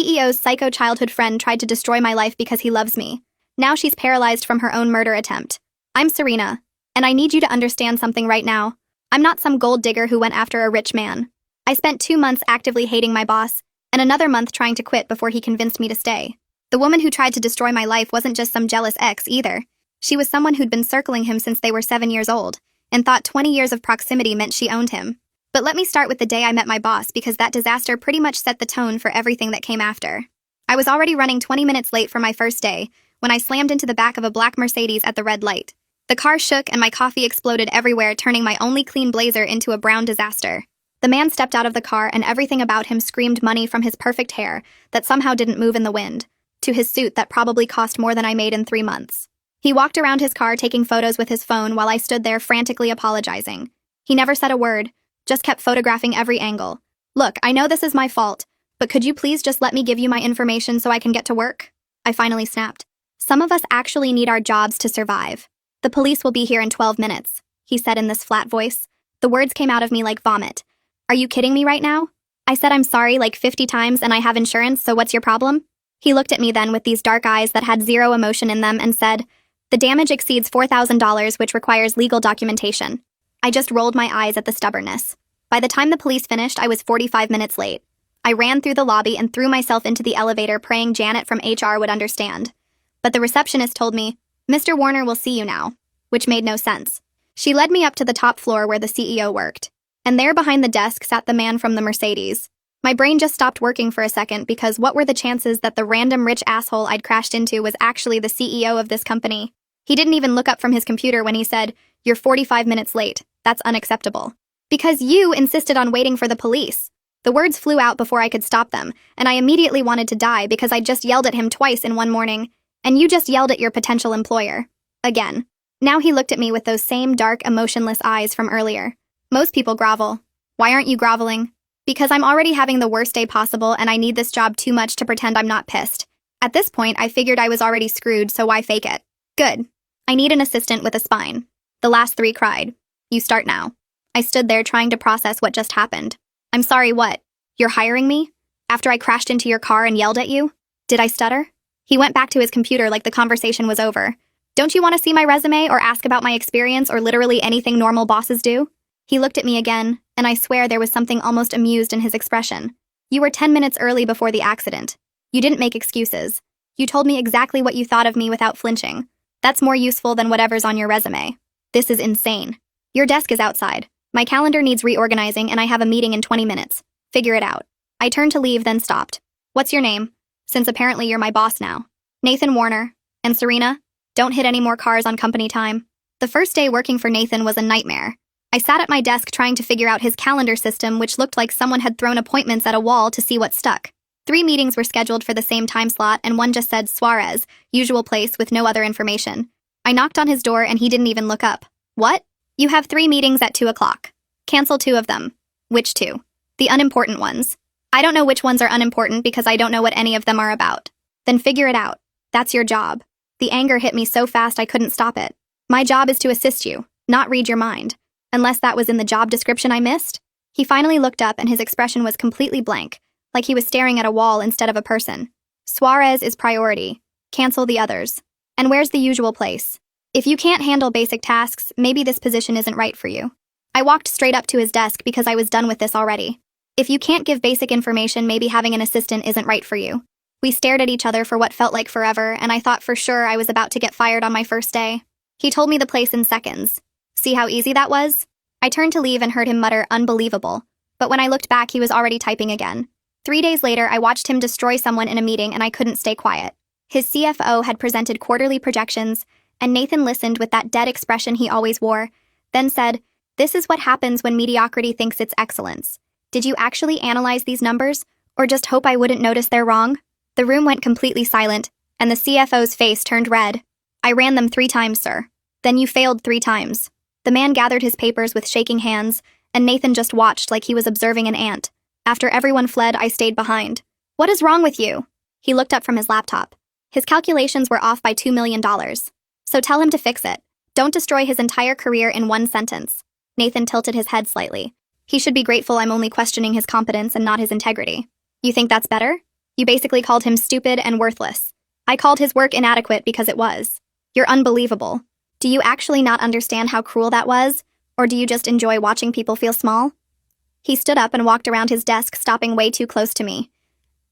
CEO's psycho childhood friend tried to destroy my life because he loves me. Now she's paralyzed from her own murder attempt. I'm Serena, and I need you to understand something right now. I'm not some gold digger who went after a rich man. I spent 2 months actively hating my boss, and another month trying to quit before he convinced me to stay. The woman who tried to destroy my life wasn't just some jealous ex either. She was someone who'd been circling him since they were 7 years old, and thought 20 years of proximity meant she owned him. But let me start with the day I met my boss, because that disaster pretty much set the tone for everything that came after. I was already running 20 minutes late for my first day when I slammed into the back of a black Mercedes at the red light. The car shook and my coffee exploded everywhere, turning my only clean blazer into a brown disaster. The man stepped out of the car and everything about him screamed money, from his perfect hair that somehow didn't move in the wind, to his suit that probably cost more than I made in 3 months. He walked around his car taking photos with his phone while I stood there frantically apologizing. He never said a word, just kept photographing every angle. Look, I know this is my fault, but could you please just let me give you my information so I can get to work? I finally snapped. Some of us actually need our jobs to survive. The police will be here in 12 minutes, he said in this flat voice. The words came out of me like vomit. Are you kidding me right now? I said I'm sorry like 50 times and I have insurance, so what's your problem? He looked at me then with these dark eyes that had zero emotion in them and said, the damage exceeds $4,000, which requires legal documentation. I just rolled my eyes at the stubbornness. By the time the police finished, I was 45 minutes late. I ran through the lobby and threw myself into the elevator, praying Janet from HR would understand. But the receptionist told me, Mr. Warner will see you now, which made no sense. She led me up to the top floor where the CEO worked, and there behind the desk sat the man from the Mercedes. My brain just stopped working for a second, because what were the chances that the random rich asshole I'd crashed into was actually the CEO of this company? He didn't even look up from his computer when he said, "You're 45 minutes late. That's unacceptable. Because you insisted on waiting for the police." The words flew out before I could stop them, and I immediately wanted to die because I just yelled at him twice in one morning, and you just yelled at your potential employer. Again. Now he looked at me with those same dark, emotionless eyes from earlier. Most people grovel. Why aren't you groveling? Because I'm already having the worst day possible and I need this job too much to pretend I'm not pissed. At this point, I figured I was already screwed, so why fake it? Good. I need an assistant with a spine. The last 3 cried. You start now. I stood there trying to process what just happened. I'm sorry, what? You're hiring me? After I crashed into your car and yelled at you? Did I stutter? He went back to his computer like the conversation was over. Don't you want to see my resume or ask about my experience or literally anything normal bosses do? He looked at me again, and I swear there was something almost amused in his expression. You were 10 minutes early before the accident. You didn't make excuses. You told me exactly what you thought of me without flinching. That's more useful than whatever's on your resume. This is insane. Your desk is outside. My calendar needs reorganizing and I have a meeting in 20 minutes. Figure it out. I turned to leave, then stopped. What's your name? Since apparently you're my boss now. Nathan Warner. And Serena? Don't hit any more cars on company time. The first day working for Nathan was a nightmare. I sat at my desk trying to figure out his calendar system, which looked like someone had thrown appointments at a wall to see what stuck. 3 meetings were scheduled for the same time slot, and one just said Suarez, usual place, with no other information. I knocked on his door and he didn't even look up. What? You have 3 meetings at 2 o'clock. Cancel 2 of them. Which 2? The unimportant ones. I don't know which ones are unimportant because I don't know what any of them are about. Then figure it out. That's your job. The anger hit me so fast I couldn't stop it. My job is to assist you, not read your mind. Unless that was in the job description I missed? He finally looked up and his expression was completely blank, like he was staring at a wall instead of a person. Suarez is priority. Cancel the others. And where's the usual place? If you can't handle basic tasks, maybe this position isn't right for you. I walked straight up to his desk because I was done with this already. If you can't give basic information, maybe having an assistant isn't right for you. We stared at each other for what felt like forever, and I thought for sure I was about to get fired on my first day. He told me the place in seconds. See how easy that was? I turned to leave and heard him mutter, "Unbelievable." But when I looked back, he was already typing again. 3 days later, I watched him destroy someone in a meeting and I couldn't stay quiet. His CFO had presented quarterly projections, and Nathan listened with that dead expression he always wore, then said, "This is what happens when mediocrity thinks it's excellence. Did you actually analyze these numbers, or just hope I wouldn't notice they're wrong?" The room went completely silent, and the CFO's face turned red. "I ran them 3 times, sir." "Then you failed 3 times. The man gathered his papers with shaking hands, and Nathan just watched like he was observing an ant. After everyone fled, I stayed behind. "What is wrong with you?" He looked up from his laptop. His calculations were off by $2 million. "So tell him to fix it. Don't destroy his entire career in 1 sentence." Nathan tilted his head slightly. "He should be grateful I'm only questioning his competence and not his integrity." "You think that's better?" You basically called him stupid and worthless. I called his work inadequate because it was. You're unbelievable. Do you actually not understand how cruel that was? Or do you just enjoy watching people feel small? He stood up and walked around his desk, stopping way too close to me.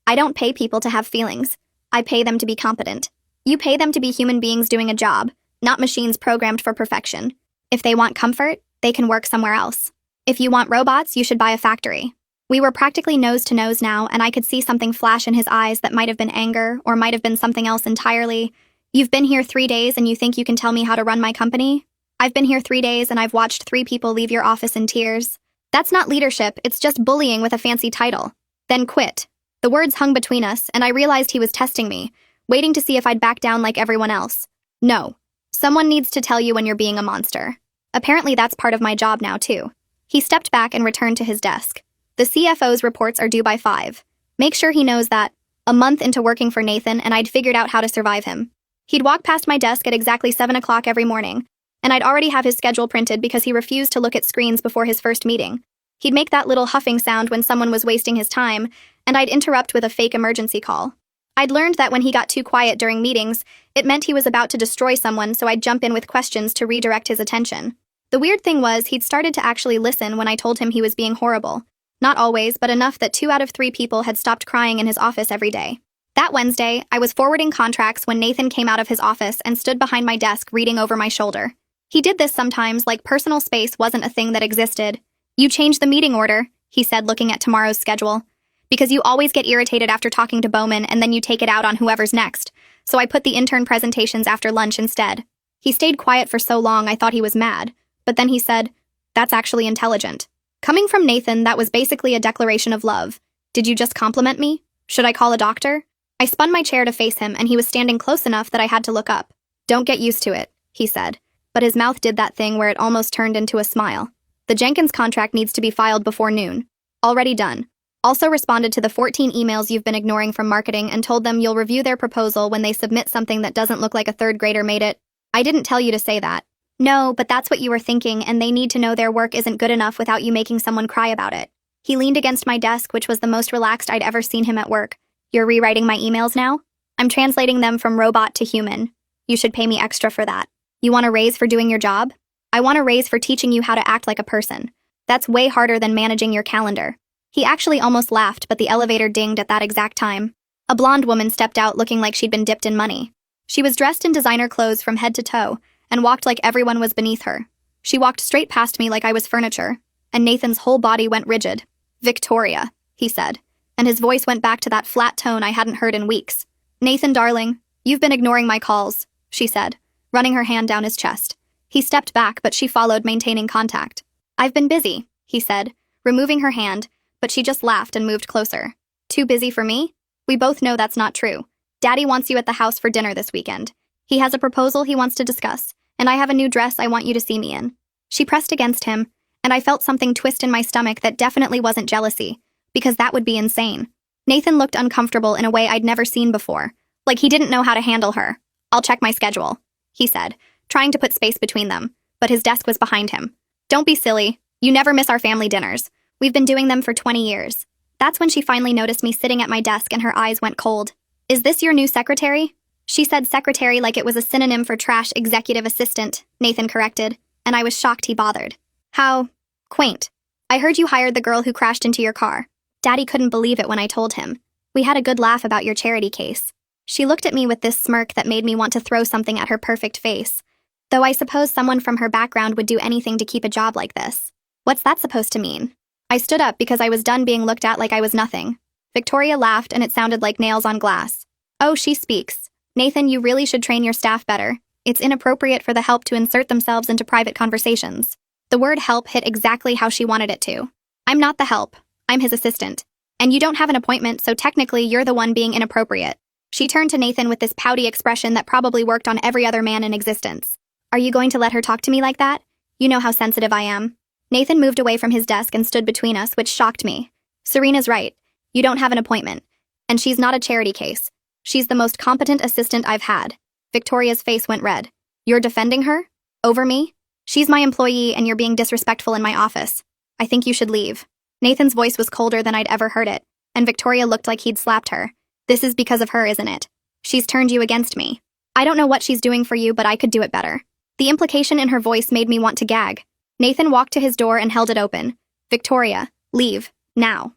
I don't pay people to have feelings. I pay them to be competent. You pay them to be human beings doing a job, not machines programmed for perfection. If they want comfort, they can work somewhere else. If you want robots, you should buy a factory. We were practically nose to nose now, and I could see something flash in his eyes that might have been anger, or might have been something else entirely. You've been here 3 days and you think you can tell me how to run my company? I've been here 3 days and I've watched 3 people leave your office in tears. That's not leadership, it's just bullying with a fancy title. Then quit. The words hung between us, and I realized he was testing me, waiting to see if I'd back down like everyone else. No. Someone needs to tell you when you're being a monster. Apparently that's part of my job now, too. He stepped back and returned to his desk. The CFO's reports are due by 5. Make sure he knows that. A month into working for Nathan, and I'd figured out how to survive him. He'd walk past my desk at exactly 7 o'clock every morning, and I'd already have his schedule printed because he refused to look at screens before his first meeting. He'd make that little huffing sound when someone was wasting his time, and I'd interrupt with a fake emergency call. I'd learned that when he got too quiet during meetings, it meant he was about to destroy someone, so I'd jump in with questions to redirect his attention. The weird thing was, he'd started to actually listen when I told him he was being horrible. Not always, but enough that 2 out of 3 people had stopped crying in his office every day. That Wednesday, I was forwarding contracts when Nathan came out of his office and stood behind my desk reading over my shoulder. He did this sometimes, like personal space wasn't a thing that existed. You changed the meeting order, he said, looking at tomorrow's schedule. Because you always get irritated after talking to Bowman and then you take it out on whoever's next. So I put the intern presentations after lunch instead. He stayed quiet for so long I thought he was mad. But then he said, "That's actually intelligent." Coming from Nathan, that was basically a declaration of love. Did you just compliment me? Should I call a doctor? I spun my chair to face him, and he was standing close enough that I had to look up. "Don't get used to it," he said. But his mouth did that thing where it almost turned into a smile. "The Jenkins contract needs to be filed before noon." Already done. Also responded to the 14 emails you've been ignoring from marketing and told them you'll review their proposal when they submit something that doesn't look like a 3rd grader made it. I didn't tell you to say that. No, but that's what you were thinking, and they need to know their work isn't good enough without you making someone cry about it. He leaned against my desk, which was the most relaxed I'd ever seen him at work. You're rewriting my emails now? I'm translating them from robot to human. You should pay me extra for that. You want a raise for doing your job? I want a raise for teaching you how to act like a person. That's way harder than managing your calendar. He actually almost laughed, but the elevator dinged at that exact time. A blonde woman stepped out looking like she'd been dipped in money. She was dressed in designer clothes from head to toe, and walked like everyone was beneath her. She walked straight past me like I was furniture, and Nathan's whole body went rigid. "Victoria," he said, and his voice went back to that flat tone I hadn't heard in weeks. "Nathan, darling, you've been ignoring my calls," she said, running her hand down his chest. He stepped back, but she followed, maintaining contact. "I've been busy," he said, removing her hand, but she just laughed and moved closer. "Too busy for me? We both know that's not true. Daddy wants you at the house for dinner this weekend. He has a proposal he wants to discuss, and I have a new dress I want you to see me in." She pressed against him, and I felt something twist in my stomach that definitely wasn't jealousy, because that would be insane. Nathan looked uncomfortable in a way I'd never seen before, like he didn't know how to handle her. "I'll check my schedule," he said, trying to put space between them, but his desk was behind him. "Don't be silly. You never miss our family dinners. We've been doing them for 20 years. That's when she finally noticed me sitting at my desk and her eyes went cold. "Is this your new secretary?" She said secretary like it was a synonym for trash executive assistant, Nathan corrected, and I was shocked he bothered. "How quaint. I heard you hired the girl who crashed into your car." Daddy couldn't believe it when I told him. "We had a good laugh about your charity case." She looked at me with this smirk that made me want to throw something at her perfect face. Though I suppose someone from her background would do anything to keep a job like this. What's that supposed to mean? I stood up because I was done being looked at like I was nothing. Victoria laughed, and it sounded like nails on glass. "Oh, she speaks. Nathan, you really should train your staff better. It's inappropriate for the help to insert themselves into private conversations." The word help hit exactly how she wanted it to. "I'm not the help. I'm his assistant. And you don't have an appointment, so technically you're the one being inappropriate." She turned to Nathan with this pouty expression that probably worked on every other man in existence. "Are you going to let her talk to me like that? You know how sensitive I am." Nathan moved away from his desk and stood between us, which shocked me. "Serena's right. You don't have an appointment. And she's not a charity case. She's the most competent assistant I've had." Victoria's face went red. "You're defending her? Over me? She's my employee and you're being disrespectful in my office. I think you should leave." Nathan's voice was colder than I'd ever heard it, and Victoria looked like he'd slapped her. This is because of her, isn't it? She's turned you against me. I don't know what she's doing for you, but I could do it better. The implication in her voice made me want to gag. Nathan walked to his door and held it open. Victoria, leave, now.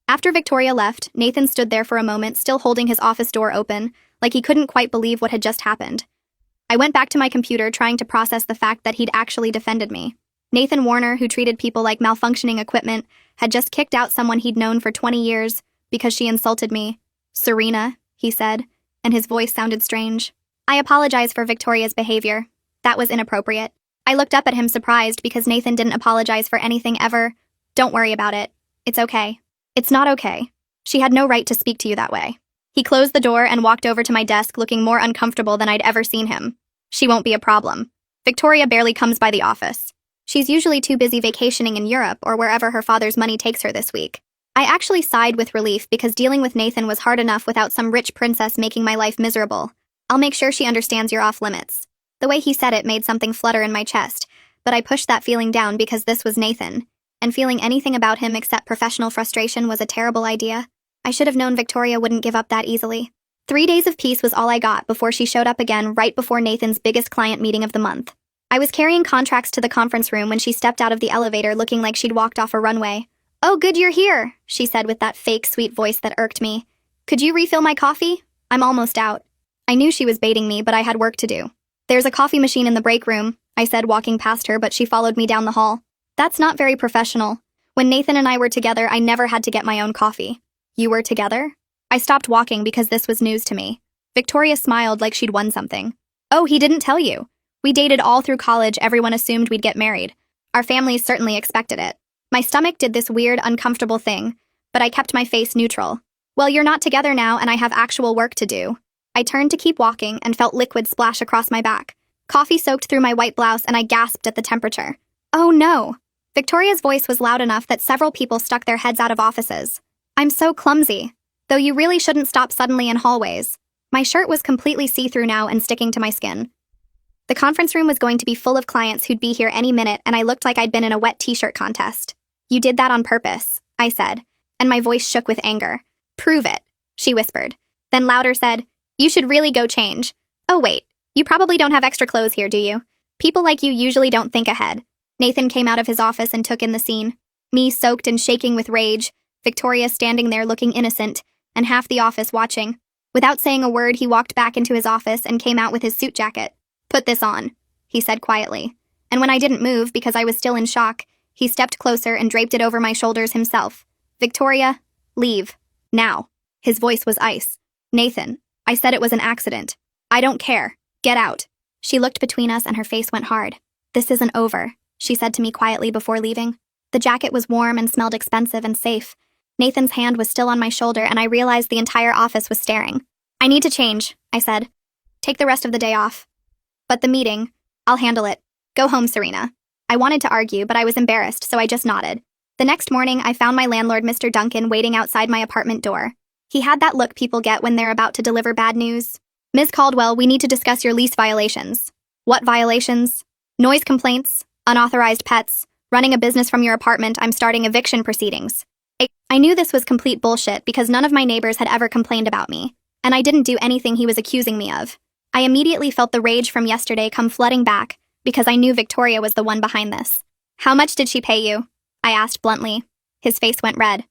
After Victoria left, Nathan stood there for a moment, still holding his office door open, like he couldn't quite believe what had just happened. I went back to my computer trying to process the fact that he'd actually defended me. Nathan Warner, who treated people like malfunctioning equipment, had just kicked out someone he'd known for 20 years because she insulted me. Serena, he said, and his voice sounded strange. I apologize for Victoria's behavior. That was inappropriate. I looked up at him surprised because Nathan didn't apologize for anything ever. Don't worry about it. It's okay. It's not okay. She had no right to speak to you that way. He closed the door and walked over to my desk looking more uncomfortable than I'd ever seen him. She won't be a problem. Victoria barely comes by the office. She's usually too busy vacationing in Europe or wherever her father's money takes her this week. I actually sighed with relief because dealing with Nathan was hard enough without some rich princess making my life miserable. I'll make sure she understands you're off limits. The way he said it made something flutter in my chest, but I pushed that feeling down because this was Nathan, and feeling anything about him except professional frustration was a terrible idea. I should have known Victoria wouldn't give up that easily. 3 days of peace was all I got before she showed up again right before Nathan's biggest client meeting of the month. I was carrying contracts to the conference room when she stepped out of the elevator looking like she'd walked off a runway. "Oh, good you're here," she said with that fake sweet voice that irked me. "Could you refill my coffee? I'm almost out." I knew she was baiting me, but I had work to do. "There's a coffee machine in the break room," I said, walking past her, but she followed me down the hall. That's not very professional. When Nathan and I were together, I never had to get my own coffee. You were together? I stopped walking because this was news to me. Victoria smiled like she'd won something. "Oh, he didn't tell you. We dated all through college. Everyone assumed we'd get married. Our families certainly expected it." My stomach did this weird, uncomfortable thing, but I kept my face neutral. "Well, you're not together now and I have actual work to do." I turned to keep walking and felt liquid splash across my back. Coffee soaked through my white blouse and I gasped at the temperature. "Oh no." Victoria's voice was loud enough that several people stuck their heads out of offices. "I'm so clumsy. Though you really shouldn't stop suddenly in hallways." My shirt was completely see-through now and sticking to my skin. The conference room was going to be full of clients who'd be here any minute, and I looked like I'd been in a wet t-shirt contest. "You did that on purpose," I said, and my voice shook with anger. "Prove it," she whispered. Then louder said, "You should really go change. Oh wait, you probably don't have extra clothes here, do you? People like you usually don't think ahead." Nathan came out of his office and took in the scene. Me soaked and shaking with rage, Victoria standing there looking innocent, and half the office watching. Without saying a word, he walked back into his office and came out with his suit jacket. "Put this on," he said quietly. And when I didn't move because I was still in shock, he stepped closer and draped it over my shoulders himself. "Victoria, leave. Now." His voice was ice. "Nathan, I said it was an accident. I don't care. Get out." She looked between us and her face went hard. "This isn't over," she said to me quietly before leaving. The jacket was warm and smelled expensive and safe. Nathan's hand was still on my shoulder and I realized the entire office was staring. "I need to change," I said. "Take the rest of the day off." "But the meeting, I'll handle it. Go home, Serena." I wanted to argue, but I was embarrassed, so I just nodded. The next morning, I found my landlord, Mr. Duncan, waiting outside my apartment door. He had that look people get when they're about to deliver bad news. "Ms. Caldwell, we need to discuss your lease violations." "What violations?" "Noise complaints, unauthorized pets, running a business from your apartment. I'm starting eviction proceedings." I knew this was complete bullshit because none of my neighbors had ever complained about me, and I didn't do anything he was accusing me of. I immediately felt the rage from yesterday come flooding back because I knew Victoria was the one behind this. "How much did she pay you?" I asked bluntly. His face went red.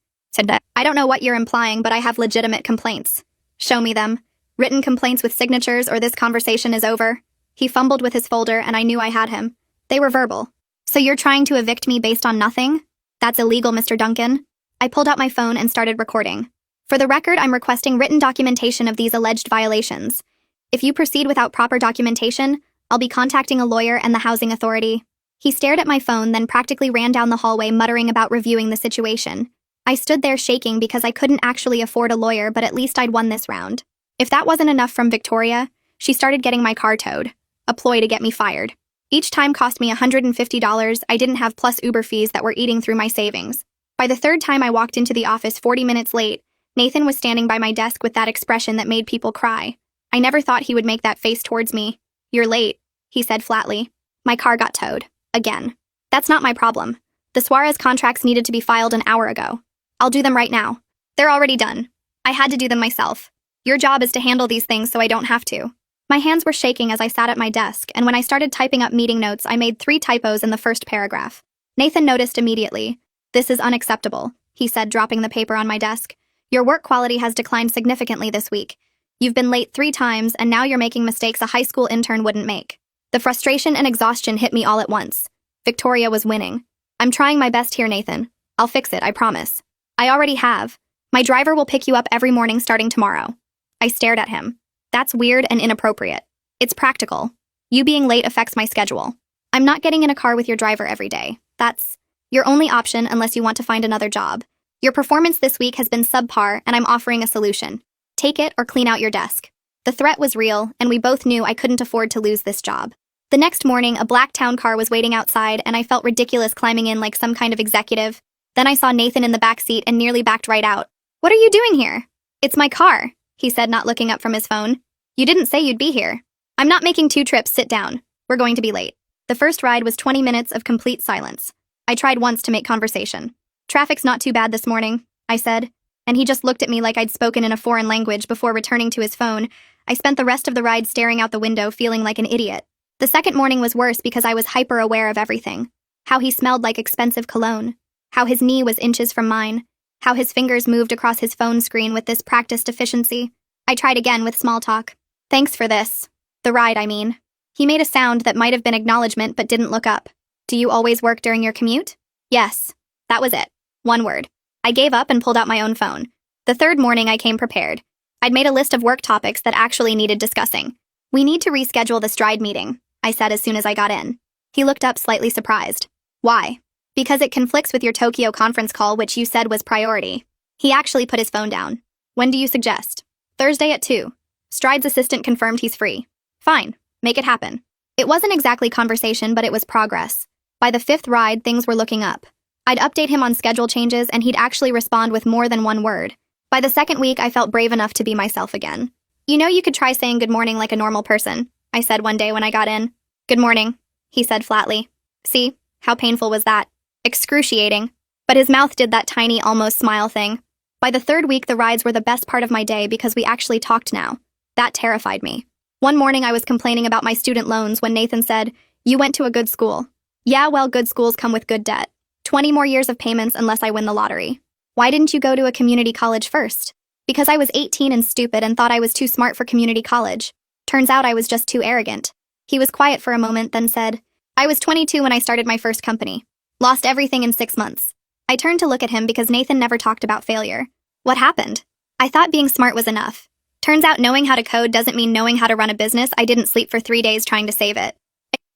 "I don't know what you're implying, but I have legitimate complaints." "Show me them. Written complaints with signatures or this conversation is over." He fumbled with his folder and I knew I had him. "They were verbal." "So you're trying to evict me based on nothing?" "That's illegal, Mr. Duncan." I pulled out my phone and started recording. "For the record, I'm requesting written documentation of these alleged violations. If you proceed without proper documentation, I'll be contacting a lawyer and the housing authority." He stared at my phone, then practically ran down the hallway muttering about reviewing the situation. I stood there shaking because I couldn't actually afford a lawyer, but at least I'd won this round. If that wasn't enough from Victoria, she started getting my car towed, a ploy to get me fired. Each time cost me $150. I didn't have plus Uber fees that were eating through my savings. By the third time I walked into the office 40 minutes late, Nathan was standing by my desk with that expression that made people cry. I never thought he would make that face towards me. "You're late," he said flatly. My car got towed. Again. "That's not my problem. The Suarez contracts needed to be filed an hour ago. I'll do them right now." "They're already done." I had to do them myself. Your job is to handle these things so I don't have to. My hands were shaking as I sat at my desk, and when I started typing up meeting notes, I made 3 typos in the first paragraph. Nathan noticed immediately. This is unacceptable, he said, dropping the paper on my desk. Your work quality has declined significantly this week. You've been late 3 times, and now you're making mistakes a high school intern wouldn't make. The frustration and exhaustion hit me all at once. Victoria was winning. I'm trying my best here, Nathan. I'll fix it, I promise. I already have. My driver will pick you up every morning starting tomorrow. I stared at him. That's weird and inappropriate. It's practical. You being late affects my schedule. I'm not getting in a car with your driver every day. That's your only option unless you want to find another job. Your performance this week has been subpar, and I'm offering a solution. Take it or clean out your desk. The threat was real, and we both knew I couldn't afford to lose this job. The next morning, a black town car was waiting outside, and I felt ridiculous climbing in like some kind of executive. Then I saw Nathan in the back seat and nearly backed right out. What are you doing here? It's my car, he said, not looking up from his phone. You didn't say you'd be here. I'm not making 2 trips, sit down. We're going to be late. The first ride was 20 minutes of complete silence. I tried once to make conversation. Traffic's not too bad this morning, I said, and he just looked at me like I'd spoken in a foreign language before returning to his phone. I spent the rest of the ride staring out the window, feeling like an idiot. The second morning was worse because I was hyper-aware of everything. How he smelled like expensive cologne. How his knee was inches from mine. How his fingers moved across his phone screen with this practiced efficiency. I tried again with small talk. Thanks for this. The ride, I mean. He made a sound that might have been acknowledgement but didn't look up. Do you always work during your commute? Yes. That was it. 1 word. I gave up and pulled out my own phone. The third morning I came prepared. I'd made a list of work topics that actually needed discussing. We need to reschedule the Stride meeting, I said as soon as I got in. He looked up slightly surprised. Why? Because it conflicts with your Tokyo conference call, which you said was priority. He actually put his phone down. When do you suggest? Thursday at 2. Stride's assistant confirmed he's free. Fine. Make it happen. It wasn't exactly conversation, but it was progress. By the 5th ride, things were looking up. I'd update him on schedule changes, and he'd actually respond with more than 1 word. By the 2nd week, I felt brave enough to be myself again. You know, you could try saying good morning like a normal person, I said one day when I got in. Good morning, he said flatly. See, how painful was that? Excruciating. But his mouth did that tiny, almost smile thing. By the 3rd week, the rides were the best part of my day because we actually talked now. That terrified me. One morning, I was complaining about my student loans when Nathan said, "You went to a good school." Yeah, well, good schools come with good debt. 20 more years of payments unless I win the lottery. Why didn't you go to a community college first? Because I was 18 and stupid and thought I was too smart for community college. Turns out I was just too arrogant. He was quiet for a moment, then said, I was 22 when I started my first company. Lost everything in 6 months. I turned to look at him because Nathan never talked about failure. What happened? I thought being smart was enough. Turns out knowing how to code doesn't mean knowing how to run a business. I didn't sleep for 3 days trying to save it.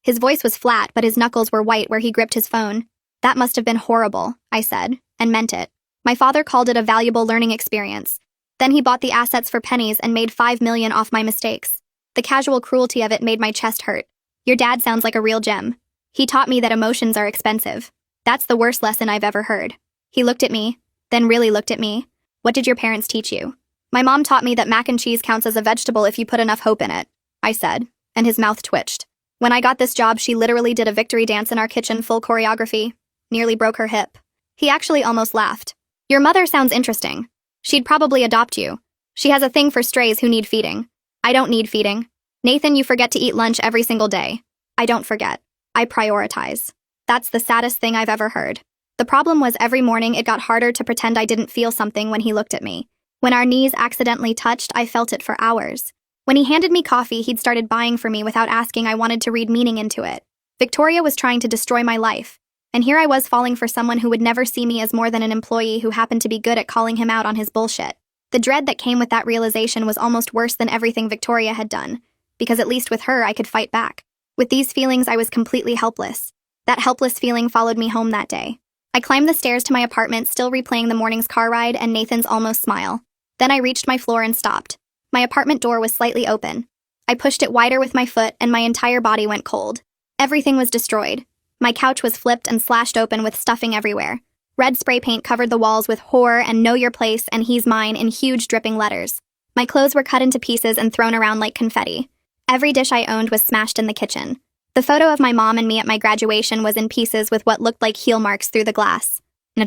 His voice was flat, but his knuckles were white where he gripped his phone. That must have been horrible, I said, and meant it. My father called it a valuable learning experience. Then he bought the assets for pennies and made $5 million off my mistakes. The casual cruelty of it made my chest hurt. Your dad sounds like a real gem. He taught me that emotions are expensive. That's the worst lesson I've ever heard. He looked at me, then really looked at me. What did your parents teach you? My mom taught me that mac and cheese counts as a vegetable if you put enough hope in it, I said, and his mouth twitched. When I got this job, she literally did a victory dance in our kitchen, full choreography. Nearly broke her hip. He actually almost laughed. Your mother sounds interesting. She'd probably adopt you. She has a thing for strays who need feeding. I don't need feeding. Nathan, you forget to eat lunch every single day. I don't forget. I prioritize. That's the saddest thing I've ever heard. The problem was every morning it got harder to pretend I didn't feel something when he looked at me. When our knees accidentally touched, I felt it for hours. When he handed me coffee, he'd started buying for me without asking. I wanted to read meaning into it. Victoria was trying to destroy my life. And here I was falling for someone who would never see me as more than an employee who happened to be good at calling him out on his bullshit. The dread that came with that realization was almost worse than everything Victoria had done, because at least with her I could fight back. With these feelings, I was completely helpless. That helpless feeling followed me home that day. I climbed the stairs to my apartment, still replaying the morning's car ride and Nathan's almost smile. Then I reached my floor and stopped. My apartment door was slightly open. I pushed it wider with my foot and my entire body went cold. Everything was destroyed. My couch was flipped and slashed open with stuffing everywhere. Red spray paint covered the walls with horror and know your place and he's mine in huge dripping letters. My clothes were cut into pieces and thrown around like confetti. Every dish I owned was smashed in the kitchen. The photo of my mom and me at my graduation was in pieces with what looked like heel marks through the glass.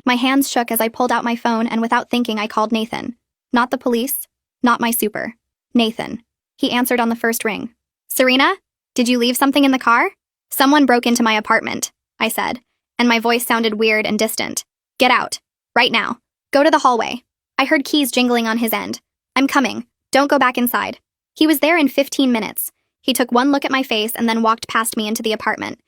My hands shook as I pulled out my phone and without thinking I called Nathan. Not the police. Not my super. Nathan. He answered on the first ring. Serena? Did you leave something in the car? Someone broke into my apartment, I said, and my voice sounded weird and distant. Get out. Right now. Go to the hallway. I heard keys jingling on his end. I'm coming. Don't go back inside. He was there in 15 minutes. He took one look at my face and then walked past me into the apartment.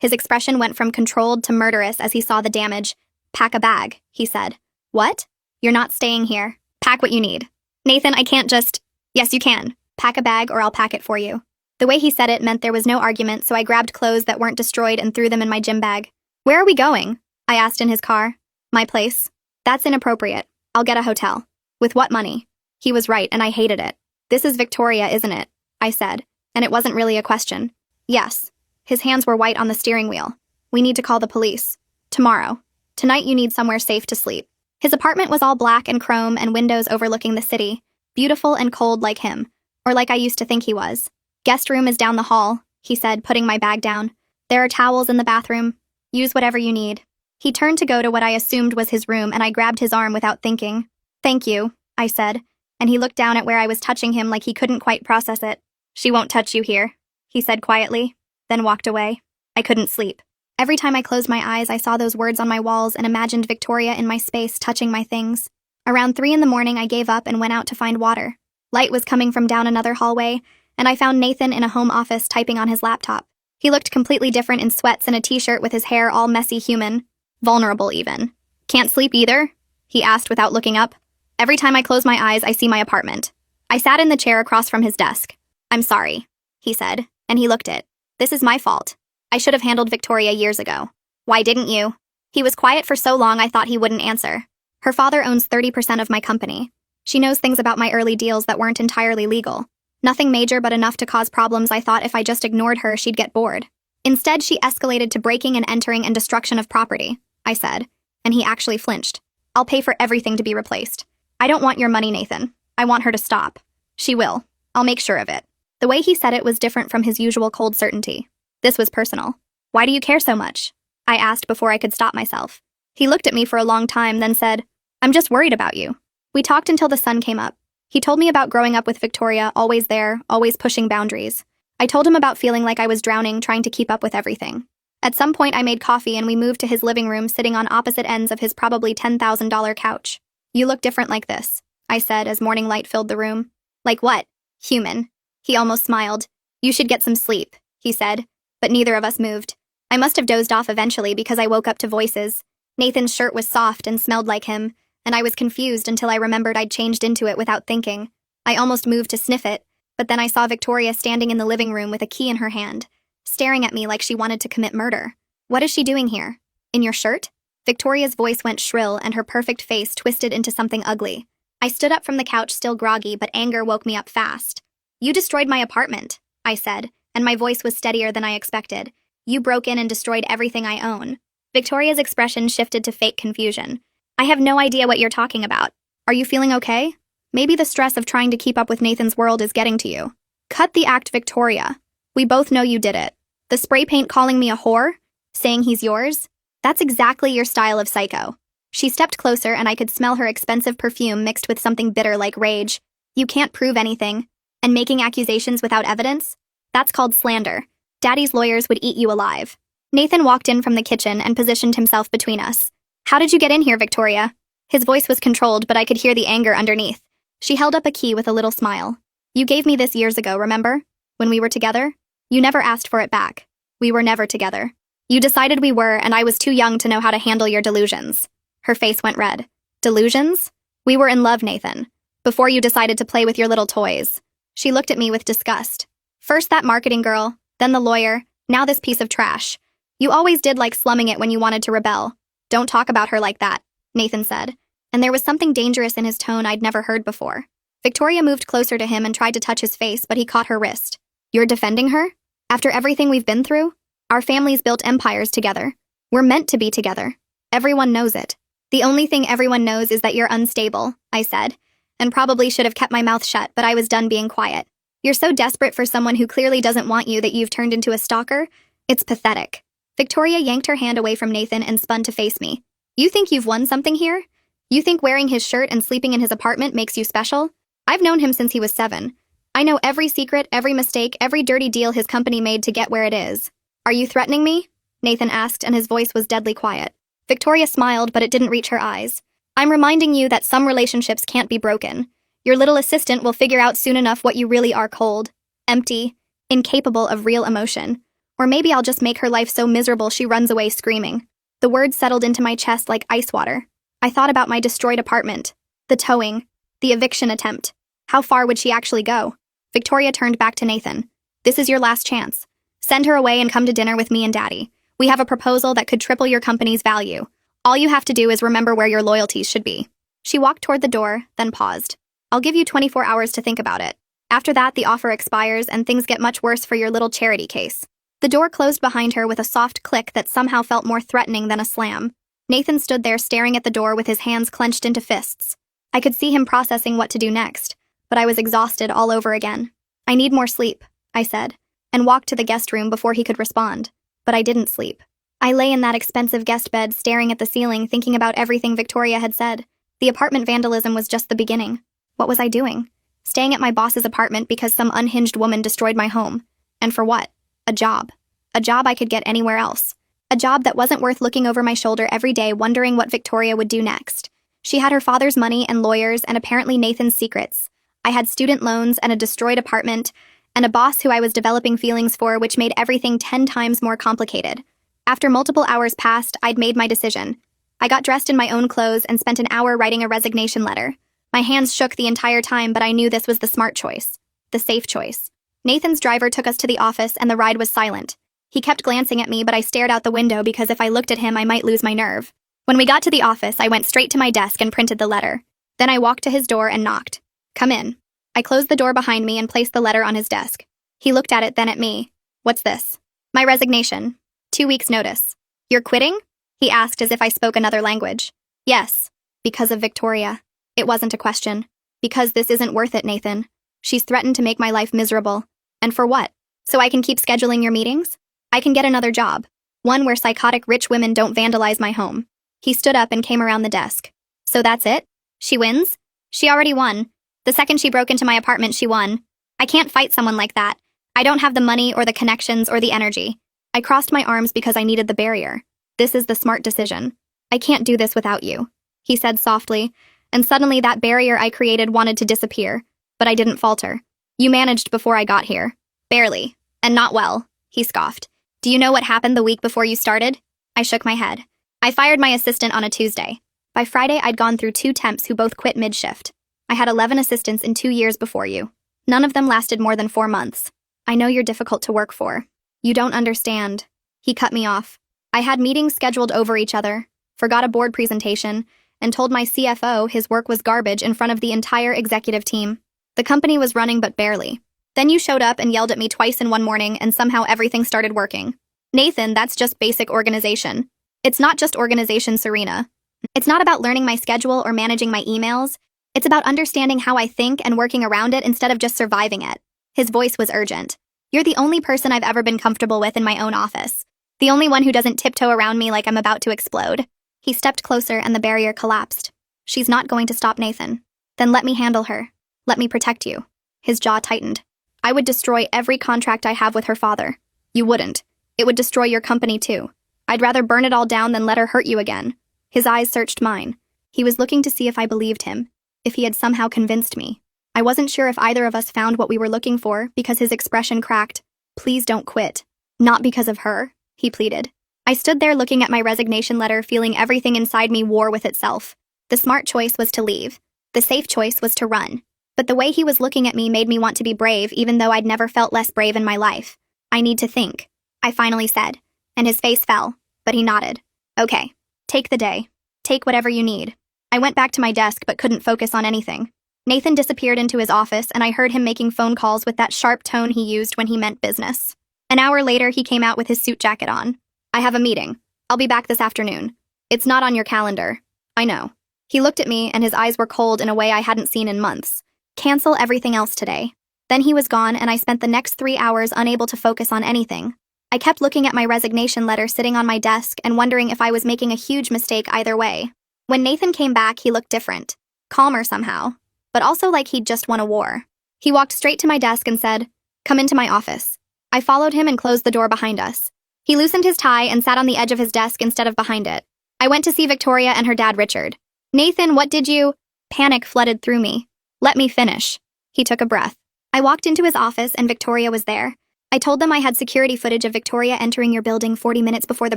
His expression went from controlled to murderous as he saw the damage. Pack a bag, he said. What? You're not staying here. Pack what you need. Nathan, I can't just... Yes, you can. Pack a bag or I'll pack it for you. The way he said it meant there was no argument, so I grabbed clothes that weren't destroyed and threw them in my gym bag. Where are we going? I asked in his car. My place. That's inappropriate. I'll get a hotel. With what money? He was right, and I hated it. This is Victoria, isn't it? I said, and it wasn't really a question. Yes. His hands were white on the steering wheel. We need to call the police. Tomorrow. Tonight you need somewhere safe to sleep. His apartment was all black and chrome and windows overlooking the city. Beautiful and cold like him. Or like I used to think he was. Guest room is down the hall, he said, putting my bag down. There are towels in the bathroom. Use whatever you need. He turned to go to what I assumed was his room, and I grabbed his arm without thinking. Thank you, I said, and he looked down at where I was touching him like he couldn't quite process it. She won't touch you here, he said quietly, then walked away. I couldn't sleep. Every time I closed my eyes, I saw those words on my walls and imagined Victoria in my space touching my things. Around 3 in the morning, I gave up and went out to find water. Light was coming from down another hallway, and I found Nathan in a home office typing on his laptop. He looked completely different in sweats and a t-shirt with his hair all messy human. Vulnerable even. Can't sleep either? He asked without looking up. Every time I close my eyes, I see my apartment. I sat in the chair across from his desk. I'm sorry, he said, and he looked it. This is my fault. I should have handled Victoria years ago. Why didn't you? He was quiet for so long I thought he wouldn't answer. Her father owns 30% of my company. She knows things about my early deals that weren't entirely legal. Nothing major but enough to cause problems. I thought if I just ignored her, she'd get bored. Instead, she escalated to breaking and entering and destruction of property, I said, and he actually flinched. I'll pay for everything to be replaced. I don't want your money, Nathan. I want her to stop. She will. I'll make sure of it. The way he said it was different from his usual cold certainty. This was personal. Why do you care so much? I asked before I could stop myself. He looked at me for a long time, then said, I'm just worried about you. We talked until the sun came up. He told me about growing up with Victoria, always there, always pushing boundaries. I told him about feeling like I was drowning, trying to keep up with everything. At some point, I made coffee and we moved to his living room, sitting on opposite ends of his probably $10,000 couch. You look different like this, I said as morning light filled the room. Like what? Human. He almost smiled. You should get some sleep, he said, but neither of us moved. I must have dozed off eventually because I woke up to voices. Nathan's shirt was soft and smelled like him, and I was confused until I remembered I'd changed into it without thinking. I almost moved to sniff it, but then I saw Victoria standing in the living room with a key in her hand, staring at me like she wanted to commit murder. What is she doing here? In your shirt? Victoria's voice went shrill and her perfect face twisted into something ugly. I stood up from the couch still groggy, but anger woke me up fast. You destroyed my apartment, I said, and my voice was steadier than I expected. You broke in and destroyed everything I own. Victoria's expression shifted to fake confusion. I have no idea what you're talking about. Are you feeling okay? Maybe the stress of trying to keep up with Nathan's world is getting to you. Cut the act, Victoria. We both know you did it. The spray paint calling me a whore? Saying he's yours? That's exactly your style of psycho. She stepped closer and I could smell her expensive perfume mixed with something bitter like rage. You can't prove anything. And making accusations without evidence? That's called slander. Daddy's lawyers would eat you alive. Nathan walked in from the kitchen and positioned himself between us. How did you get in here, Victoria? His voice was controlled, but I could hear the anger underneath. She held up a key with a little smile. You gave me this years ago, remember? When we were together? You never asked for it back. We were never together. You decided we were, and I was too young to know how to handle your delusions. Her face went red. Delusions? We were in love, Nathan. Before you decided to play with your little toys. She looked at me with disgust. First that marketing girl, then the lawyer, now this piece of trash. You always did like slumming it when you wanted to rebel. Don't talk about her like that, Nathan said, and there was something dangerous in his tone I'd never heard before. Victoria moved closer to him and tried to touch his face, but he caught her wrist. You're defending her? After everything we've been through? Our families built empires together. We're meant to be together. Everyone knows it. The only thing everyone knows is that you're unstable, I said, and probably should have kept my mouth shut, but I was done being quiet. You're so desperate for someone who clearly doesn't want you that you've turned into a stalker? It's pathetic. Victoria yanked her hand away from Nathan and spun to face me. You think you've won something here? You think wearing his shirt and sleeping in his apartment makes you special? I've known him since he was 7. I know every secret, every mistake, every dirty deal his company made to get where it is. Are you threatening me? Nathan asked, and his voice was deadly quiet. Victoria smiled, but it didn't reach her eyes. I'm reminding you that some relationships can't be broken. Your little assistant will figure out soon enough what you really are: cold, empty, incapable of real emotion. Or maybe I'll just make her life so miserable she runs away screaming. The words settled into my chest like ice water. I thought about my destroyed apartment, the towing, the eviction attempt. How far would she actually go? Victoria turned back to Nathan. This is your last chance. Send her away and come to dinner with me and Daddy. We have a proposal that could triple your company's value. All you have to do is remember where your loyalties should be. She walked toward the door, then paused. I'll give you 24 hours to think about it. After that, the offer expires and things get much worse for your little charity case. The door closed behind her with a soft click that somehow felt more threatening than a slam. Nathan stood there staring at the door with his hands clenched into fists. I could see him processing what to do next, but I was exhausted all over again. I need more sleep, I said, and walked to the guest room before he could respond. But I didn't sleep. I lay in that expensive guest bed staring at the ceiling, thinking about everything Victoria had said. The apartment vandalism was just the beginning. What was I doing? Staying at my boss's apartment because some unhinged woman destroyed my home. And for what? A job. A job I could get anywhere else. A job that wasn't worth looking over my shoulder every day wondering what Victoria would do next. She had her father's money and lawyers and apparently Nathan's secrets. I had student loans and a destroyed apartment, and a boss who I was developing feelings for, which made everything 10 times more complicated. After multiple hours passed, I'd made my decision. I got dressed in my own clothes and spent an hour writing a resignation letter. My hands shook the entire time, but I knew this was the smart choice. The safe choice. Nathan's driver took us to the office and the ride was silent. He kept glancing at me, but I stared out the window because if I looked at him, I might lose my nerve. When we got to the office, I went straight to my desk and printed the letter. Then I walked to his door and knocked. Come in. I closed the door behind me and placed the letter on his desk. He looked at it, then at me. What's this? My resignation. 2 weeks' notice. You're quitting? He asked as if I spoke another language. Yes. Because of Victoria. It wasn't a question. Because this isn't worth it, Nathan. She's threatened to make my life miserable. And for what? So I can keep scheduling your meetings? I can get another job. One where psychotic rich women don't vandalize my home. He stood up and came around the desk. So that's it? She wins? She already won. The second she broke into my apartment, she won. I can't fight someone like that. I don't have the money or the connections or the energy. I crossed my arms because I needed the barrier. This is the smart decision. I can't do this without you, he said softly, and suddenly that barrier I created wanted to disappear, but I didn't falter. You managed before I got here. Barely. And not well, he scoffed. Do you know what happened the week before you started? I shook my head. I fired my assistant on a Tuesday. By Friday, I'd gone through 2 temps who both quit mid-shift. I had 11 assistants in 2 years before you. None of them lasted more than 4 months. I know you're difficult to work for. You don't understand. He cut me off. I had meetings scheduled over each other, forgot a board presentation, and told my CFO his work was garbage in front of the entire executive team. The company was running but barely. Then you showed up and yelled at me twice in one morning and somehow everything started working. Nathan, that's just basic organization. It's not just organization, Serena. It's not about learning my schedule or managing my emails. It's about understanding how I think and working around it instead of just surviving it. His voice was urgent. You're the only person I've ever been comfortable with in my own office. The only one who doesn't tiptoe around me like I'm about to explode. He stepped closer and the barrier collapsed. She's not going to stop Nathan. Then let me handle her. Let me protect you. His jaw tightened. I would destroy every contract I have with her father. You wouldn't. It would destroy your company too. I'd rather burn it all down than let her hurt you again. His eyes searched mine. He was looking to see if I believed him, if he had somehow convinced me. I wasn't sure if either of us found what we were looking for because his expression cracked. Please don't quit. Not because of her, he pleaded. I stood there looking at my resignation letter, feeling everything inside me war with itself. The smart choice was to leave. The safe choice was to run. But the way he was looking at me made me want to be brave, even though I'd never felt less brave in my life. I need to think, I finally said, and his face fell, but he nodded. Okay, take the day. Take whatever you need. I went back to my desk but couldn't focus on anything. Nathan disappeared into his office and I heard him making phone calls with that sharp tone he used when he meant business. An hour later, he came out with his suit jacket on. I have a meeting. I'll be back this afternoon. It's not on your calendar. I know. He looked at me and his eyes were cold in a way I hadn't seen in months. Cancel everything else today. Then he was gone and I spent the next 3 hours unable to focus on anything. I kept looking at my resignation letter sitting on my desk and wondering if I was making a huge mistake either way. When Nathan came back, he looked different, calmer somehow, but also like he'd just won a war. He walked straight to my desk and said, "Come into my office." I followed him and closed the door behind us. He loosened his tie and sat on the edge of his desk instead of behind it. I went to see Victoria and her dad, Richard. "Nathan, what did you—" Panic flooded through me. "Let me finish." He took a breath. I walked into his office and Victoria was there. I told them I had security footage of Victoria entering your building 40 minutes before the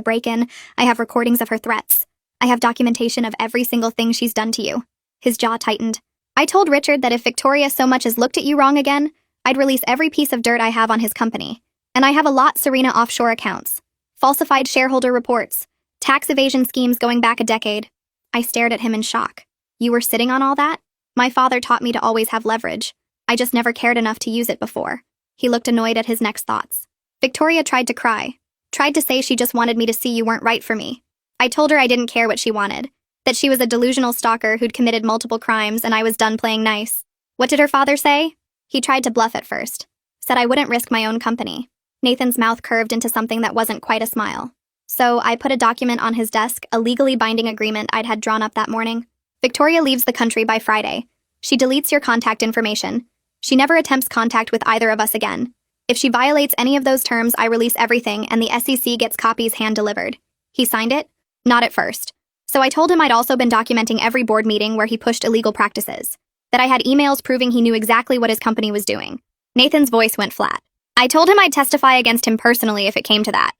break-in. I have recordings of her threats. I have documentation of every single thing she's done to you. His jaw tightened. I told Richard that if Victoria so much as looked at you wrong again, I'd release every piece of dirt I have on his company. And I have a lot Serena offshore accounts, falsified shareholder reports, tax evasion schemes going back a decade. I stared at him in shock. You were sitting on all that? My father taught me to always have leverage. I just never cared enough to use it before. He looked annoyed at his next thoughts. Victoria tried to cry, tried to say she just wanted me to see you weren't right for me. I told her I didn't care what she wanted, that she was a delusional stalker who'd committed multiple crimes and I was done playing nice. What did her father say? He tried to bluff at first, said I wouldn't risk my own company. Nathan's mouth curved into something that wasn't quite a smile. So I put a document on his desk, a legally binding agreement I'd had drawn up that morning. Victoria leaves the country by Friday. She deletes your contact information. She never attempts contact with either of us again. If she violates any of those terms, I release everything and the SEC gets copies hand-delivered. He signed it? Not at first. So I told him I'd also been documenting every board meeting where he pushed illegal practices, that I had emails proving he knew exactly what his company was doing. Nathan's voice went flat. I told him I'd testify against him personally if it came to that.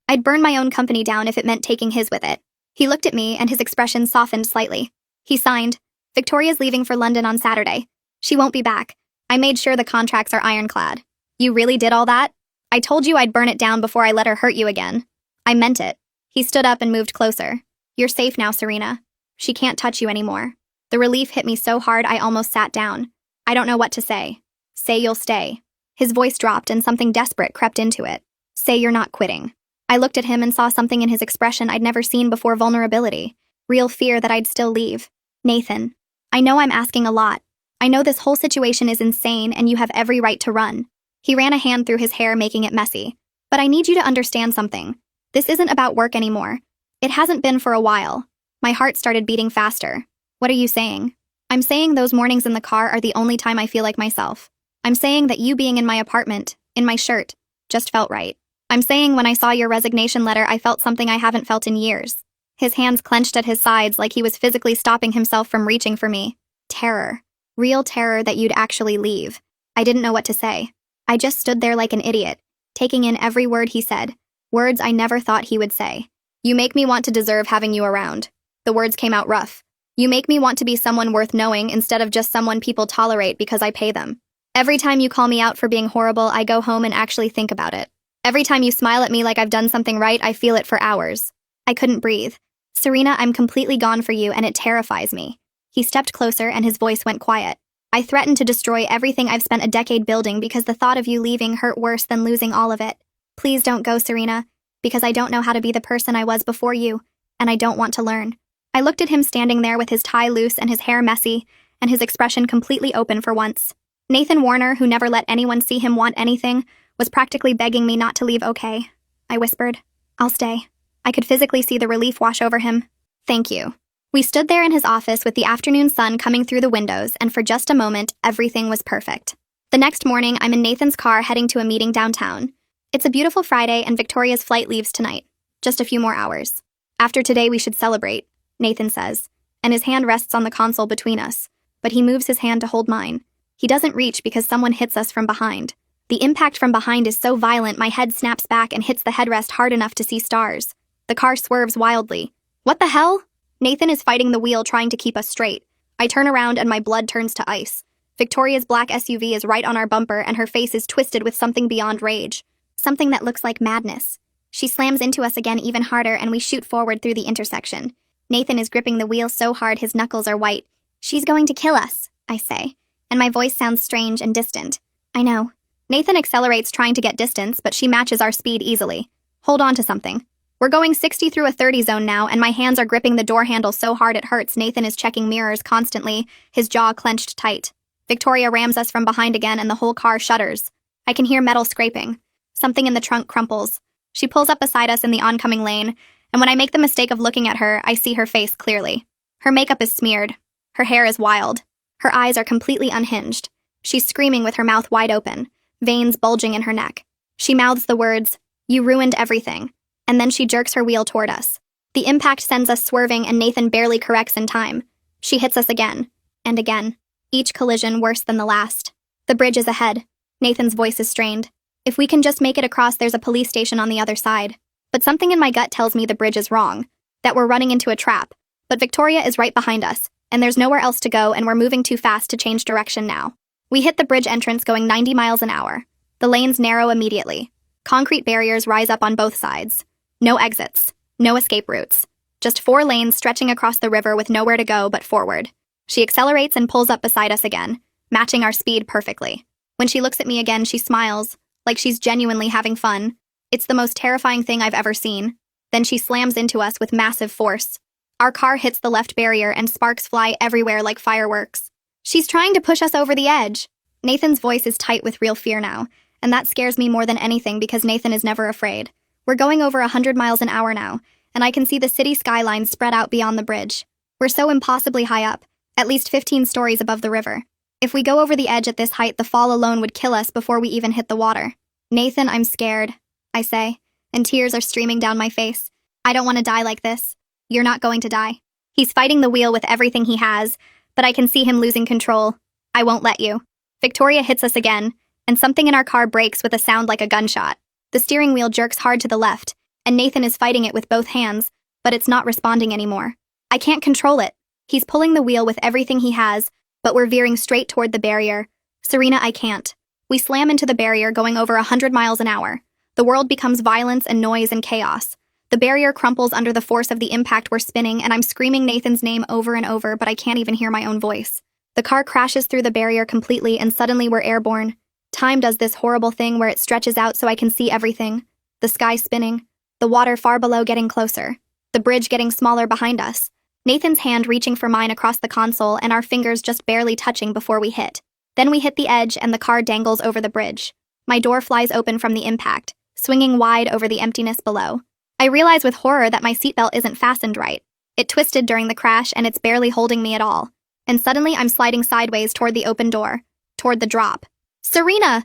I'd burn my own company down if it meant taking his with it. He looked at me and his expression softened slightly. He signed. Victoria's leaving for London on Saturday. She won't be back. I made sure the contracts are ironclad. You really did all that? I told you I'd burn it down before I let her hurt you again. I meant it. He stood up and moved closer. You're safe now, Serena. She can't touch you anymore. The relief hit me so hard I almost sat down. I don't know what to say. Say you'll stay. His voice dropped and something desperate crept into it. Say you're not quitting. I looked at him and saw something in his expression I'd never seen before: vulnerability. Real fear that I'd still leave. Nathan, I know I'm asking a lot. I know this whole situation is insane and you have every right to run. He ran a hand through his hair, making it messy. But I need you to understand something. This isn't about work anymore. It hasn't been for a while. My heart started beating faster. What are you saying? I'm saying those mornings in the car are the only time I feel like myself. I'm saying that you being in my apartment, in my shirt, just felt right. I'm saying when I saw your resignation letter, I felt something I haven't felt in years. His hands clenched at his sides like he was physically stopping himself from reaching for me. Terror. Real terror that you'd actually leave. I didn't know what to say. I just stood there like an idiot, taking in every word he said, words I never thought he would say. You make me want to deserve having you around. The words came out rough. You make me want to be someone worth knowing instead of just someone people tolerate because I pay them. Every time you call me out for being horrible, I go home and actually think about it. Every time you smile at me like I've done something right, I feel it for hours. I couldn't breathe. Serena, I'm completely gone for you and it terrifies me. He stepped closer and his voice went quiet. I threatened to destroy everything I've spent a decade building because the thought of you leaving hurt worse than losing all of it. Please don't go, Serena, because I don't know how to be the person I was before you, and I don't want to learn. I looked at him standing there with his tie loose and his hair messy, and his expression completely open for once. Nathan Warner, who never let anyone see him want anything, was practically begging me not to leave. Okay, I whispered. I'll stay. I could physically see the relief wash over him. Thank you. We stood there in his office with the afternoon sun coming through the windows, and for just a moment, everything was perfect. The next morning, I'm in Nathan's car heading to a meeting downtown. It's a beautiful Friday, and Victoria's flight leaves tonight. Just a few more hours. After today, we should celebrate, Nathan says, and his hand rests on the console between us, but he moves his hand to hold mine. He doesn't reach because someone hits us from behind. The impact from behind is so violent, my head snaps back and hits the headrest hard enough to see stars. The car swerves wildly. What the hell? Nathan is fighting the wheel, trying to keep us straight. I turn around and my blood turns to ice. Victoria's black SUV is right on our bumper and her face is twisted with something beyond rage. Something that looks like madness. She slams into us again even harder and we shoot forward through the intersection. Nathan is gripping the wheel so hard his knuckles are white. She's going to kill us, I say, and my voice sounds strange and distant. I know. Nathan accelerates, trying to get distance, but she matches our speed easily. Hold on to something. We're going 60 through a 30 zone now, and my hands are gripping the door handle so hard it hurts. Nathan is checking mirrors constantly, his jaw clenched tight. Victoria rams us from behind again, and the whole car shudders. I can hear metal scraping. Something in the trunk crumples. She pulls up beside us in the oncoming lane, and when I make the mistake of looking at her, I see her face clearly. Her makeup is smeared. Her hair is wild. Her eyes are completely unhinged. She's screaming with her mouth wide open, veins bulging in her neck. She mouths the words, "You ruined everything," and then she jerks her wheel toward us. The impact sends us swerving and Nathan barely corrects in time. She hits us again, and again, each collision worse than the last. The bridge is ahead. Nathan's voice is strained. If we can just make it across, there's a police station on the other side. But something in my gut tells me the bridge is wrong, that we're running into a trap. But Victoria is right behind us, and there's nowhere else to go, and we're moving too fast to change direction now. We hit the bridge entrance going 90 miles an hour. The lanes narrow immediately. Concrete barriers rise up on both sides. No exits. No escape routes. Just 4 lanes stretching across the river with nowhere to go but forward. She accelerates and pulls up beside us again, matching our speed perfectly. When she looks at me again, she smiles, like she's genuinely having fun. It's the most terrifying thing I've ever seen. Then she slams into us with massive force. Our car hits the left barrier and sparks fly everywhere like fireworks. She's trying to push us over the edge. Nathan's voice is tight with real fear now, and that scares me more than anything because Nathan is never afraid. We're going over 100 miles an hour now, and I can see the city skyline spread out beyond the bridge. We're so impossibly high up, at least 15 stories above the river. If we go over the edge at this height, the fall alone would kill us before we even hit the water. "Nathan, I'm scared," I say, and tears are streaming down my face. "I don't want to die like this." "You're not going to die." He's fighting the wheel with everything he has, but I can see him losing control. "I won't let you." Victoria hits us again, and something in our car breaks with a sound like a gunshot. The steering wheel jerks hard to the left, and Nathan is fighting it with both hands, but it's not responding anymore. I can't control it. He's pulling the wheel with everything he has, but we're veering straight toward the barrier. "Serena, I can't." We slam into the barrier going over 100 miles an hour. The world becomes violence and noise and chaos. The barrier crumples under the force of the impact we're spinning, and I'm screaming Nathan's name over and over, but I can't even hear my own voice. The car crashes through the barrier completely, and suddenly we're airborne. Time does this horrible thing where it stretches out so I can see everything. The sky spinning. The water far below getting closer. The bridge getting smaller behind us. Nathan's hand reaching for mine across the console, and our fingers just barely touching before we hit. Then we hit the edge, and the car dangles over the bridge. My door flies open from the impact, swinging wide over the emptiness below. I realize with horror that my seatbelt isn't fastened right. It twisted during the crash, and it's barely holding me at all. And suddenly I'm sliding sideways toward the open door, toward the drop. "Serena!"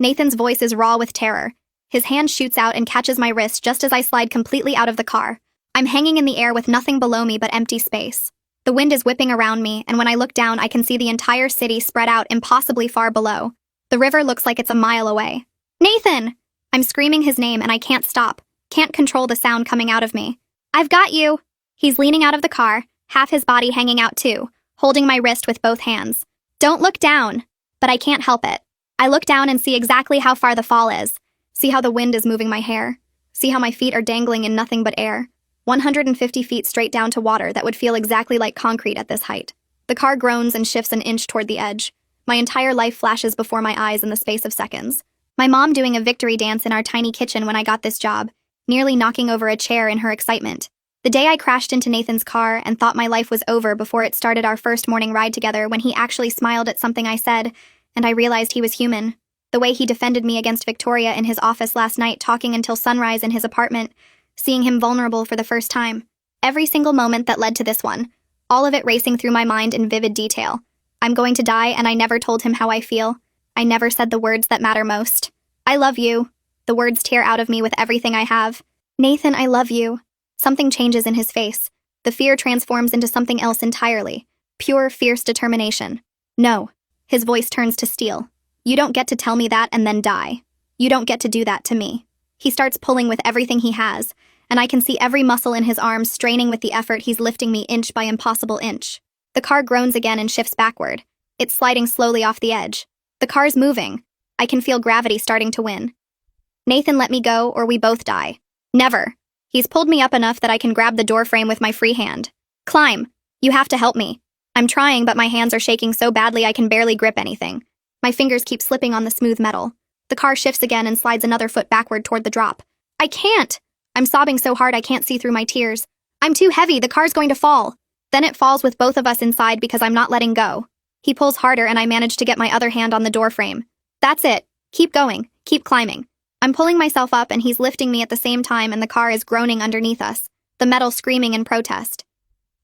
Nathan's voice is raw with terror. His hand shoots out and catches my wrist just as I slide completely out of the car. I'm hanging in the air with nothing below me but empty space. The wind is whipping around me, and when I look down, I can see the entire city spread out impossibly far below. The river looks like it's a mile away. "Nathan!" I'm screaming his name, and I can't stop. Can't control the sound coming out of me. "I've got you!" He's leaning out of the car, half his body hanging out too, holding my wrist with both hands. "Don't look down!" But I can't help it. I look down and see exactly how far the fall is. See how the wind is moving my hair. See how my feet are dangling in nothing but air. 150 feet straight down to water that would feel exactly like concrete at this height. The car groans and shifts an inch toward the edge. My entire life flashes before my eyes in the space of seconds. My mom doing a victory dance in our tiny kitchen when I got this job, nearly knocking over a chair in her excitement. The day I crashed into Nathan's car and thought my life was over before it started our first morning ride together, when he actually smiled at something I said, and I realized he was human. The way he defended me against Victoria in his office last night, talking until sunrise in his apartment, seeing him vulnerable for the first time. Every single moment that led to this one, all of it racing through my mind in vivid detail. I'm going to die, and I never told him how I feel. I never said the words that matter most. "I love you." The words tear out of me with everything I have. "Nathan, I love you." Something changes in his face. The fear transforms into something else entirely. Pure, fierce determination. "No." His voice turns to steel. "You don't get to tell me that and then die. You don't get to do that to me." He starts pulling with everything he has, and I can see every muscle in his arms straining with the effort he's lifting me inch by impossible inch. The car groans again and shifts backward. It's sliding slowly off the edge. The car's moving. I can feel gravity starting to win. "Nathan, let me go, or we both die." "Never." He's pulled me up enough that I can grab the door frame with my free hand. "Climb. You have to help me." I'm trying, but my hands are shaking so badly I can barely grip anything. My fingers keep slipping on the smooth metal. The car shifts again and slides another foot backward toward the drop. "I can't!" I'm sobbing so hard I can't see through my tears. "I'm too heavy, the car's going to fall." Then it falls with both of us inside because I'm not letting go. He pulls harder and I manage to get my other hand on the door frame. "That's it. Keep going. Keep climbing." I'm pulling myself up and he's lifting me at the same time, and the car is groaning underneath us, the metal screaming in protest.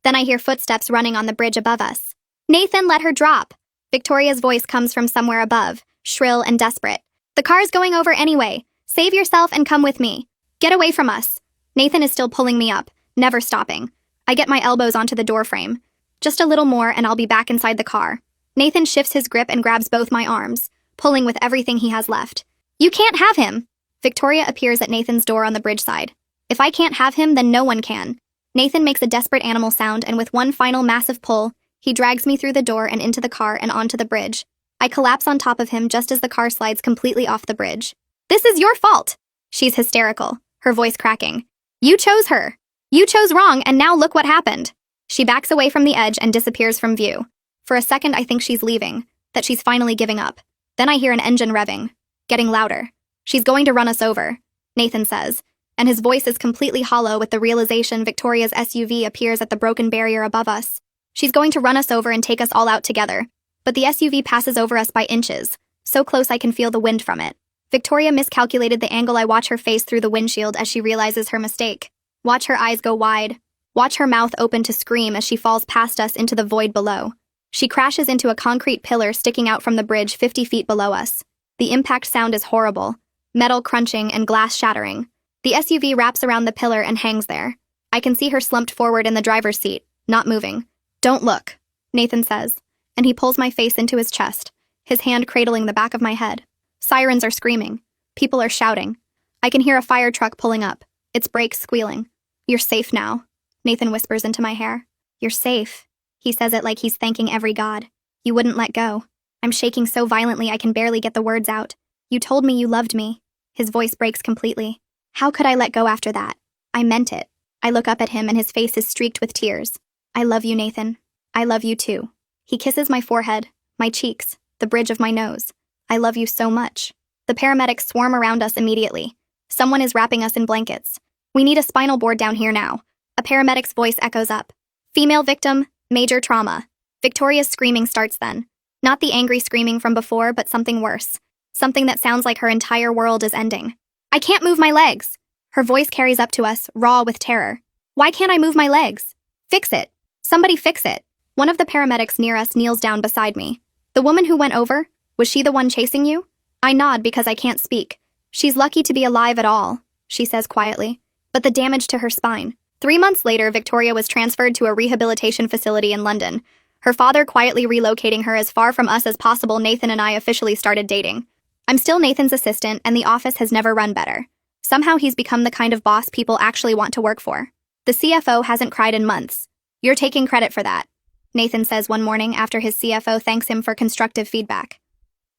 Then I hear footsteps running on the bridge above us. Nathan, let her drop. Victoria's voice comes from somewhere above, shrill and desperate. The car's going over anyway. Save yourself and come with me. Get away from us. Nathan is still pulling me up, never stopping. I get my elbows onto the doorframe. Just a little more and I'll be back inside the car. Nathan shifts his grip and grabs both my arms, pulling with everything he has left. You can't have him! Victoria appears at Nathan's door on the bridge side. If I can't have him, then no one can. Nathan makes a desperate animal sound, and with one final massive pull, he drags me through the door and into the car and onto the bridge. I collapse on top of him just as the car slides completely off the bridge. This is your fault! She's hysterical, her voice cracking. You chose her. You chose wrong, and now look what happened. She backs away from the edge and disappears from view. For a second, I think she's leaving, that she's finally giving up. Then I hear an engine revving, getting louder. She's going to run us over, Nathan says, and his voice is completely hollow with the realization Victoria's SUV appears at the broken barrier above us. She's going to run us over and take us all out together. But the SUV passes over us by inches, so close I can feel the wind from it. Victoria miscalculated the angle. I watch her face through the windshield as she realizes her mistake. Watch her eyes go wide. Watch her mouth open to scream as she falls past us into the void below. She crashes into a concrete pillar sticking out from the bridge 50 feet below us. The impact sound is horrible, metal crunching and glass shattering. The SUV wraps around the pillar and hangs there. I can see her slumped forward in the driver's seat, not moving. Don't look, Nathan says, and he pulls my face into his chest, his hand cradling the back of my head. Sirens are screaming. People are shouting. I can hear a fire truck pulling up, its brakes squealing. You're safe now, Nathan whispers into my hair. You're safe. He says it like he's thanking every god. You wouldn't let go. I'm shaking so violently I can barely get the words out. You told me you loved me. His voice breaks completely. How could I let go after that? I meant it. I look up at him and his face is streaked with tears. I love you, Nathan. I love you too. He kisses my forehead, my cheeks, the bridge of my nose. I love you so much. The paramedics swarm around us immediately. Someone is wrapping us in blankets. We need a spinal board down here now. A paramedic's voice echoes up. Female victim, major trauma. Victoria's screaming starts then. Not the angry screaming from before, but something worse. Something that sounds like her entire world is ending. I can't move my legs. Her voice carries up to us, raw with terror. Why can't I move my legs? Fix it. Somebody fix it. One of the paramedics near us kneels down beside me. The woman who went over, was she the one chasing you? I nod because I can't speak. She's lucky to be alive at all, she says quietly. But the damage to her spine. 3 months later, Victoria was transferred to a rehabilitation facility in London. Her father quietly relocating her as far from us as possible. Nathan and I officially started dating. I'm still Nathan's assistant, and the office has never run better. Somehow he's become the kind of boss people actually want to work for. The CFO hasn't cried in months. You're taking credit for that, Nathan says one morning after his CFO thanks him for constructive feedback.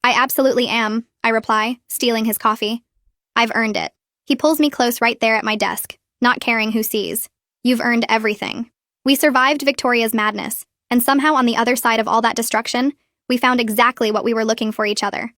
I absolutely am, I reply, stealing his coffee. I've earned it. He pulls me close right there at my desk, not caring who sees. You've earned everything. We survived Victoria's madness, and somehow on the other side of all that destruction, we found exactly what we were looking for each other.